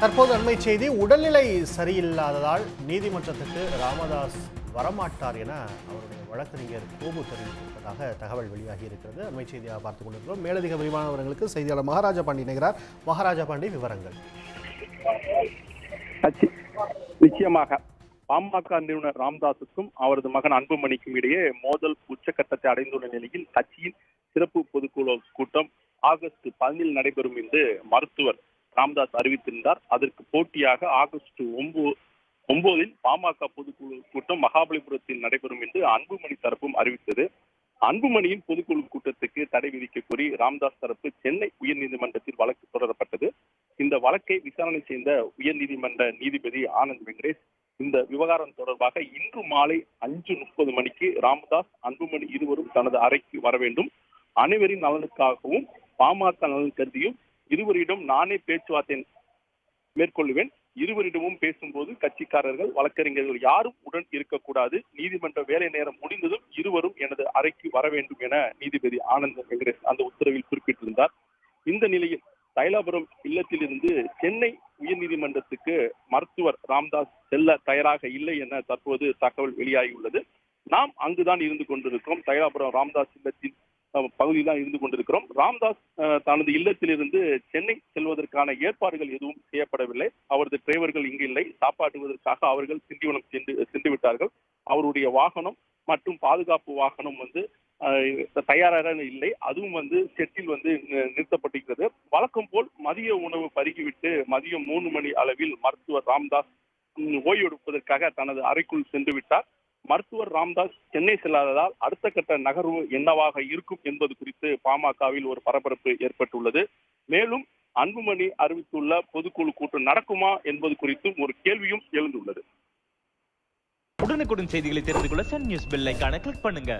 தற்போது அண்மை செய்தி, உடல்நிலை சரியில்லாததால் நீதிமன்றத்துக்கு ராமதாஸ் வரமாட்டார் என அவருடைய வழக்கறிஞர் கோபு தெரிவித்திருப்பதாக தகவல் வெளியாகி இருக்கிறது. அண்மை செய்தியாக பார்த்துக் கொண்டிருக்கிறோம். மேலதிக விரிவான விவரங்களுக்கு செய்தியாளர் மகாராஜா பாண்டி இணைகிறார். மகாராஜா பாண்டி, விவரங்கள். நிச்சயமாக பாமக நிறுவனர் ராமதாஸுக்கும் அவரது மகன் அன்புமணிக்கும் இடையே மோதல் உச்சகட்டத்தை அடைந்துள்ள நிலையில் கட்சியின் சிறப்பு பொதுக்குழு கூட்டம் ஆகஸ்ட் 10 நடைபெறும் என்று மருத்துவர் ராமதாஸ் அறிவித்திருந்தார். அதற்கு போட்டியாக ஆகஸ்ட் 9 பாமக பொதுக்குழு கூட்டம் மகாபலிபுரத்தில் நடைபெறும் என்று அன்புமணி தரப்பும் அறிவித்தது. அன்புமணியின் பொதுக்குழு கூட்டத்துக்கு தடை விதிக்க கோரி ராமதாஸ் தரப்பு சென்னை உயர்நீதிமன்றத்தில் வழக்கு தொடரப்பட்டது. இந்த வழக்கை விசாரணை செய்த உயர்நீதிமன்ற நீதிபதி ஆனந்த் வெங்கடேஷ் இந்த விவகாரம் தொடர்பாக இன்று மாலை 5:30 மணிக்கு ராமதாஸ், அன்புமணி இருவரும் தனது அறைக்கு வர வேண்டும். அனைவரின் நலனுக்காகவும் பாமக நலன் கருதியும் இருவரிடம் நானே பேச்சுவார்த்தை மேற்கொள்வேன். இருவரிடமும் பேசும்போது கட்சிக்காரர்கள், வழக்கறிஞர்கள் யாரும் உடன் இருக்கக்கூடாது. நீதிமன்ற வேலை நேரம் முடிந்ததும் இருவரும் எனது அறைக்கு வர வேண்டும் என நீதிபதி ஆனந்த் வெங்கடேஷ் அந்த உத்தரவில் குறிப்பிட்டிருந்தார். இந்த நிலையில் தைலாபுரம் இல்லத்திலிருந்து சென்னை உயர்நீதிமன்றத்துக்கு மருத்துவர் ராமதாஸ் செல்ல தயாராக இல்லை என தற்போது தகவல் வெளியாகியுள்ளது. நாம் அங்குதான் இருந்து கொண்டிருக்கிறோம். தைலாபுரம் ராமதாஸ் இல்லத்தின் பகுதியில் தான் இருந்து கொண்டிருக்கிறோம். ராமதாஸ் தனது இல்லத்திலிருந்து சென்னை செல்வதற்கான ஏற்பாடுகள் எதுவும் செய்யப்படவில்லை. அவரது டிரைவர்கள் இங்கு இல்லை. சாப்பாட்டுவதற்காக அவர்கள் திண்டிவனம் சென்று விட்டார்கள். அவருடைய வாகனம் மற்றும் பாதுகாப்பு வாகனம் தயாராக இல்லை. அதுவும் செட்டில் நிறுத்தப்பட்டிருக்கிறது. வழக்கம் போல் மதிய உணவு பருகிவிட்டு மதியம் 3 மணி அளவில் மருத்துவர் ராமதாஸ் ஓய்வெடுப்பதற்காக தனது அறைக்குள் சென்று விட்டார். மருத்துவர் ராமதாஸ் சென்னை செல்லாததால் அடுத்த கட்ட நகர்வு என்னவாக இருக்கும் என்பது குறித்து பாமகவில் ஒரு பரபரப்பு ஏற்பட்டுள்ளது. மேலும் அன்புமணி அறிவித்துள்ள பொதுக்குழு கூட்டம் நடக்குமா என்பது குறித்தும் ஒரு கேள்வியும் எழுந்துள்ளது. உடனுக்குடன் செய்திகளை தெரிந்து கொள்ள சன் நியூஸ் பெல் ஐகானை கிளிக் பண்ணுங்க.